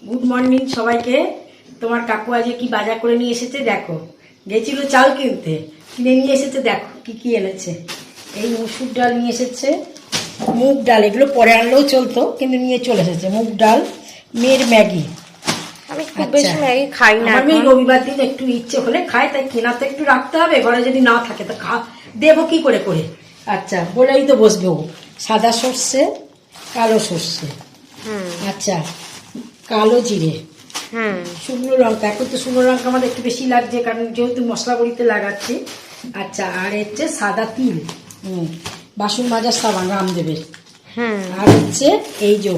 Good morning সবাইকে। তোমার কাকু আজকে কি বাজার করে নিয়ে এসেছে দেখো। গেছিল চাল কিনতে, কিনে নিয়ে এসেছে, দেখো কি কি এনেছে। এই মুসুর ডাল নিয়ে এসেছে, মুগ ডাল, এগুলো পরে আনলেও চলতো কিন্তু নিয়ে চলে এসেছে। মুগ ডাল, মেয়ের ম্যাগি। আমি খুব বেশি ম্যাগি খাই না। আমি রবিবার দিন একটু ইচ্ছে হলে খাই, তাই কেনা তো একটু রাখতে হবে, ঘরে যদি না থাকে তো দেবো কি করে করে। আচ্ছা বলেই তো বসবে ও। সাদা সর্ষে, কালো সর্ষে, আচ্ছা কালো জিরে, শুকনো লঙ্কা। এখন তো শুকনো লঙ্কা আমাদের একটু বেশি লাগছে কারণ যেহেতু মশলা বড়িতে লাগাচ্ছি। আচ্ছা আর হচ্ছে সাদা তিল, বাসন মাজার সাবান রামদেবের। আর হচ্ছে এই যে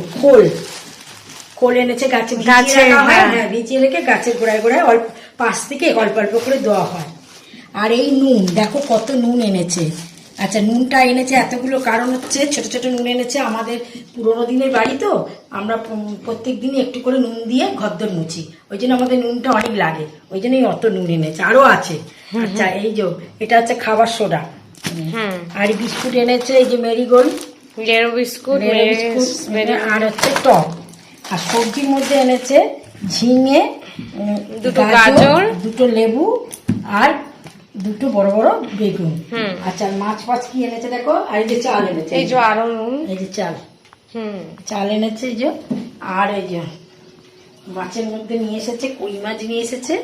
খোল এনেছে, গাছে ভিজিয়ে রেখে গাছের গোড়ায় গোড়ায় অল্প পাশ থেকে অল্প অল্প করে দেওয়া হয়। আর এই নুন, দেখো কত নুন এনেছে। আচ্ছা নুনটা এনেছে এতগুলো কারণ হচ্ছে ছোট ছোট নুন এনেছে। আমাদের পুরোনো দিনের বাড়ি তো, আমরা প্রত্যেক দিনই একটু করে নুন দিয়ে ঘরদোর মুছি, ওই জন্য আমাদের নুনটা অনেক লাগে, ওই জন্যই অত নুন এনেছে। আরো আছে। আচ্ছা এই যে এটা হচ্ছে খাবার সোডা। আর বিস্কুট এনেছে, এই যে মেরিগোল্ড বিস্কুট, আর হচ্ছে টক। আর সবজির মধ্যে এনেছে ঝিঙে, দুটো গাজর, দুটো লেবু, আর দুটো বড় বড় বেগুন। আচ্ছা মাছ ফাছ কি এনেছে দেখো। আর এই যে চাল এনেছে, এই যে আরো নুন, এই যে চাল এনেছে এই যে। আর এই যে মাছের মধ্যে নিয়ে এসেছে কই মাছ, নিয়ে এসেছে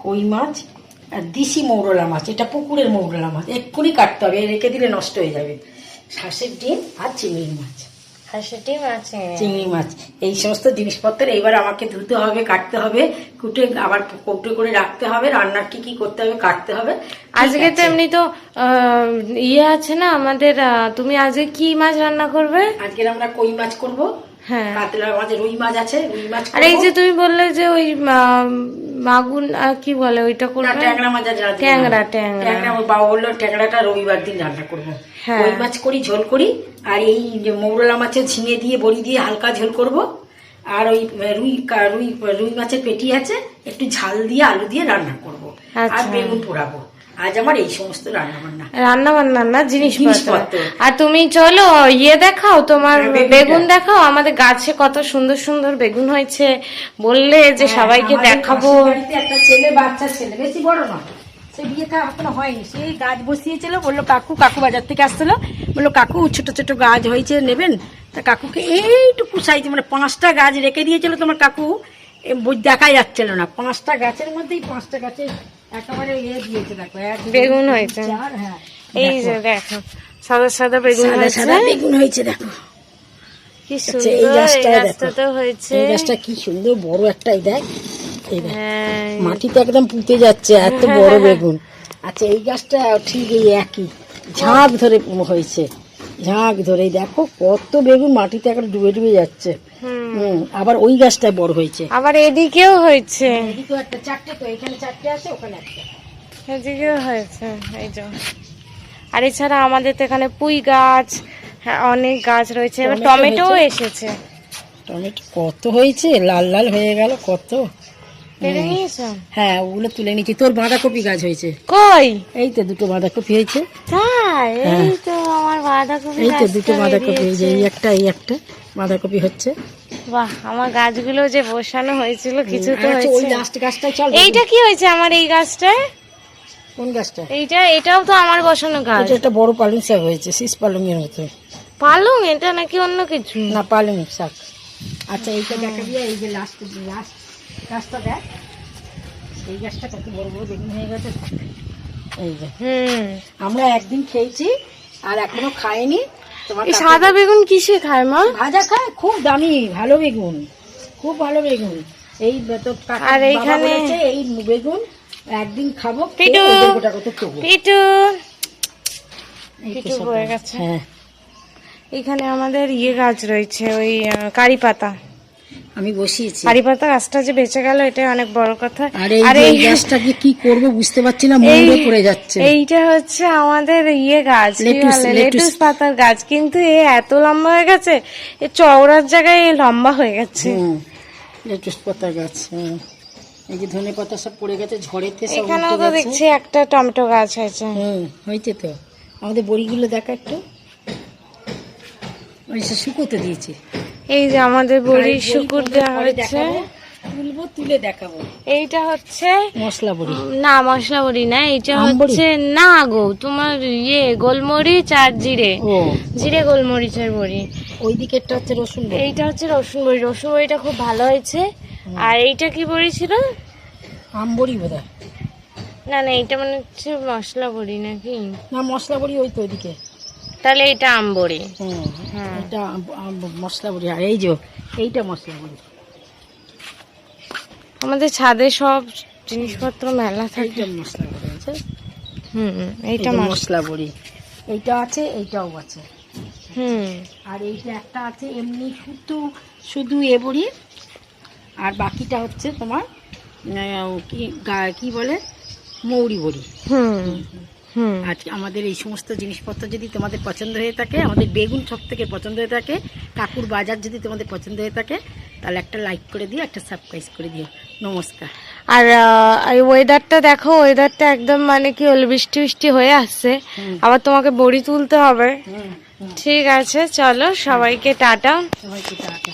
কই মাছ আর দেশি মৌরলা মাছ। এটা পুকুরের মৌরলা মাছ, এক্ষুনি কাটতে হবে, রেখে দিলে নষ্ট হয়ে যাবে। হাঁসের ডিম আর চিংড়ি মাছ, চিংড়ি মাছ, এই সমস্ত জিনিসপত্র এইবার আমাকে ধুতে হবে, কাটতে হবে, কুটে আবার কৌটো করে রাখতে হবে। রান্নার কি কি করতে হবে কাটতে হবে। আজকে তো এমনি তো ইয়ে আছে না আমাদের। তুমি আজকে কি মাছ রান্না করবে? আজকে আমরা কই মাছ করব। হ্যাঁ, কাতলা মাছ, রুই মাছ আছে, রুই মাছ। আর এই যে তুমি বললে যে ওই মাগুন কি বলে ওইটা করবে? ট্যাংরা মাছ, ট্যাংরা বাবা বললো ট্যাংরাটা রবিবার দিন রান্না করবো। কই মাছ করি, ঝোল করি। আর এই যে মৌরলা মাছের ঝিঙে দিয়ে বড়ি দিয়ে হালকা ঝোল করব। আর ওই রুই মাছের পেটি আছে, একটু ঝাল দিয়ে আলু দিয়ে রান্না করব। আর বেগুন পোড়াবো। আজ আমার এই সমস্ত রান্না বান্না না জিনিসপত্র। আর তুমি চলো ইয়ে দেখাও, তোমার বেগুন দেখাও। আমাদের গাছে কত সুন্দর সুন্দর বেগুন হয়েছে, বললে যে সবাইকে দেখাবো। একটা ছেলে, বাচ্চা ছেলে, বেশি বড় নয়, সে বিয়ে এখনো হয়নি, সেই গাছ বসিয়েছিল। বললো কাকু বাজার থেকে আসছিল, বললো কাকু ছোট ছোট গাছ হয়েছে নেবেন। তা কাকুকে এইটুকু সাইজ, মানে 5টা গাছ রেখে দিয়েছিল তোমার কাকু, দেখা যাচ্ছিল না। 5টা গাছের মধ্যেই 5টা গাছের একেবারে দিয়েছে। দেখো বেগুন হয়েছে। হ্যাঁ এই যে দেখো সাদা সাদা বেগুন হয়েছে, দেখো কি সুন্দর। এই গাছটা তো হয়েছে, এই গাছটা কি সুন্দর বড় একটা। এই দেখ, মাটিতে একদম পুঁতে যাচ্ছে, এত বড় বেগুন। আচ্ছা এই গাছটা ঠিক এই একই ঝাঁক ধরে হয়েছে, ঝাঁক ধরে দেখো কত বেগুন মাটিতে এখন ডুবে ডুবে যাচ্ছে। আবার ওই গাছটা বড় হয়েছে, আবার এদিকেও হয়েছে, এদিকেও একটা, 4টে তো, এখানে 4টে আছে, ওখানে একটা, এদিকেও হয়েছে। এই যে আর এছাড়া আমাদের তো এখানে পুঁই গাছ, অনেক গাছ রয়েছে। এবার টমেটো এসেছে, টমেটো কত হয়েছে, লাল লাল হয়ে গেল কত। হ্যাঁ ওগুলো তুলে নিচ্ছি। তোর বাঁধাকপি গাছ হয়েছে কই? এই তো দুটো বাঁধাকপি হয়েছে। তাই? এই তো আমার বাঁধাকপি, এই তো দুটো বাঁধাকপি হয়েছে, এই একটা বাঁধাকপি হচ্ছে। বাহ, আমার গাছগুলো যে বসানো হয়েছিল কিছু তো হয়েছে। ওই গাছটা চল। এইটা কি হয়েছে আমার এই গাছটায়? কোন গাছটা? এটাও তো আমার বসানো গাছ। এটা একটা বড় পালং শাক হয়েছে, শীষ পালং এর মতো। পালং? এটা নাকি অন্য কিছু? না, পালং শাক। আচ্ছা এইটা দেখাবি, এই যে লাস্ট গাছটা দেখ, এই গাছটা কত বড় বড় বেগুন হয়ে গেছে। এই যে আমরা একদিন খেয়েছি আর এখনো খাইনি। তোমার সাদা বেগুন কিসে খায় মা? ভাজা খায়, খুব দামি, ভালো বেগুন, খুব ভালো বেগুন। এই তো আর এইখানে এই বেগুন একদিন খাবো। হয়ে গেছে। হ্যাঁ এখানে আমাদের ইয়ে গাছ রয়েছে, ওই কারি পাতা আমি বসিয়েছি। কারি পাতা গাছটা যে বেঁচে গেল, এটা অনেক বড় কথা। আর এই গাছটাকে কি করব বুঝতে পারছি না, মরে পড়ে যাচ্ছে। এইটা হচ্ছে আমাদের ইয়ে গাছ, লেটুস পাতার গাছ, কিন্তু এত লম্বা হয়ে গেছে, এ চওড়ার জায়গায় লম্বা হয়ে গেছে। লেটুস পাতার গাছ। এই যে ধনে পাতা সব পড়ে গেছে ঝড়েতে। এখানেও তো দেখছি একটা টমেটো গাছ হয়েছে। হয়েছে তো। আমাদের বড়িগুলো দেখা একটু, শুকোতে দিয়েছি। এই যে আমাদের বড়ি বড়ি শুকুর করলে দেওয়া পরে হয়েছে। দেখাবো, তুলবো, তুলে দেখাবো। এইটা হচ্ছে মশলা বড়ি, না মশলা বড়ি না, এইটা আমবড়ি? হচ্ছে না গো তোমার গোলমরিচ আর জিরে, ও জিরে গোলমরিচের বড়ি। ওই দিকেরটা হচ্ছে রসুন বড়ি। এইটা হচ্ছে রসুন বড়ি, রসুন বড়িটা খুব ভালো হয়েছে। আর এইটা কি বড়ি ছিল? আমবড়ি বোধ হয়। না না এইটা মানে হচ্ছে মশলা বড়ি নাকি? না মশলা বড়ি ওই তো ওইদিকে। তাহলে এটা আম বড়ি। হ্যাঁ এটা মশলা বড়ি, আর এই যে এইটা মশলা বড়ি। আমাদের ছাদে সব জিনিসপত্র মেলা থাকে। এইটা মশলা বড়ি আছে, এইটা এইটা মশলা বড়ি, এইটা আছে, এইটাও আছে। আর এইটা একটা আছে এমনি শুধু শুধু এ বড়ি, আর বাকিটা হচ্ছে তোমার কি বলে মৌরি বড়ি। আজকে আমাদের এই সমস্ত জিনিসপত্র যদি তোমাদের পছন্দ হয়ে থাকে, আমাদের বেগুন সব থেকে পছন্দ হয়ে থাকে, কাকুর বাজার যদি তোমাদের পছন্দ হয়ে থাকে, তাহলে একটা লাইক করে দিও, একটা সাবস্ক্রাইব করে দিও। নমস্কার। আর এই ওয়েদারটা দেখো, ওয়েদারটা একদম মানে কি হলো, বৃষ্টি বৃষ্টি হয়ে আসছে। আবার তোমাকে বড়ি তুলতে হবে। ঠিক আছে, চলো সবাইকে টাটা। সবাইকে টাটা।